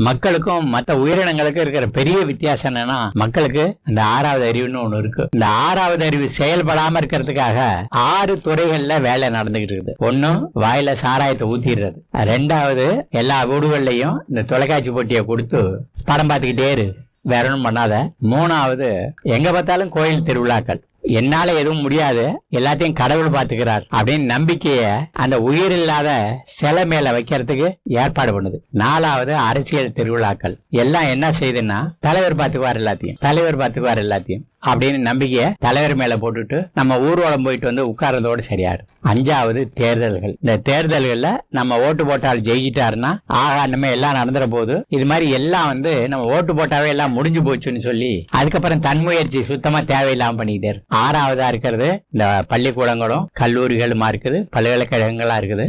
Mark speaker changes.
Speaker 1: மக்களுக்கும் மற்ற உயிரினங்களுக்கும் இருக்கிற பெரிய வித்தியாசம் என்னன்னா, மக்களுக்கு இந்த 6வது அறிவுன்னு ஒண்ணு இருக்கு. இந்த 6வது அறிவு செயல்படாம இருக்கிறதுக்காக 6 துறைகள்ல வேலை நடந்துகிட்டு இருக்குது. ஒண்ணு, வாயில சாராயத்தை ஊத்திடுறது. 2வது, எல்லா வீடுகள்லயும் இந்த தொலைக்காட்சி போட்டியை கொடுத்து படம் பார்த்துக்கிட்டே இரு, வேற ஒன்றும் பண்ணாத. 3வது, எங்க பார்த்தாலும் கோயில் திருவிழாக்கள், என்னால எதுவும் முடியாது, எல்லாத்தையும் கடவுள் பாத்துக்கிறார் அப்படின்னு நம்பிக்கைய அந்த உயிர் இல்லாத சிலை மேல வைக்கிறதுக்கு ஏற்பாடு பண்ணுது. 4வது, அரசியல் திருவிழாக்கள். எல்லாம் என்ன செய்யுதுன்னா, தலைவர் பாத்துக்குவார் எல்லாத்தையும் அப்படின்னு நம்பிக்கைய தலைவர் மேல போட்டுட்டு நம்ம ஊர்வலம் போயிட்டு வந்து உட்கார்றதோடு சரியாரு. 5வது, தேர்தல்கள். இந்த தேர்தல்கள்ல நம்ம ஓட்டு போட்டால் ஜெயிச்சிட்டாருன்னா ஆகா, நம்ம எல்லாம் நடந்துற போது, இது மாதிரி எல்லாம் நம்ம ஓட்டு போட்டாவே எல்லாம் முடிஞ்சு போச்சுன்னு சொல்லி அதுக்கப்புறம் தன்முயற்சி சுத்தமா தேவையில்லாம பண்ணிக்கிட்டே இருக்கு. 6வதா இருக்கிறது இந்த பள்ளிக்கூடங்களும் கல்லூரிகளுமா இருக்குது, பல்கலைக்கழகங்களா இருக்குது.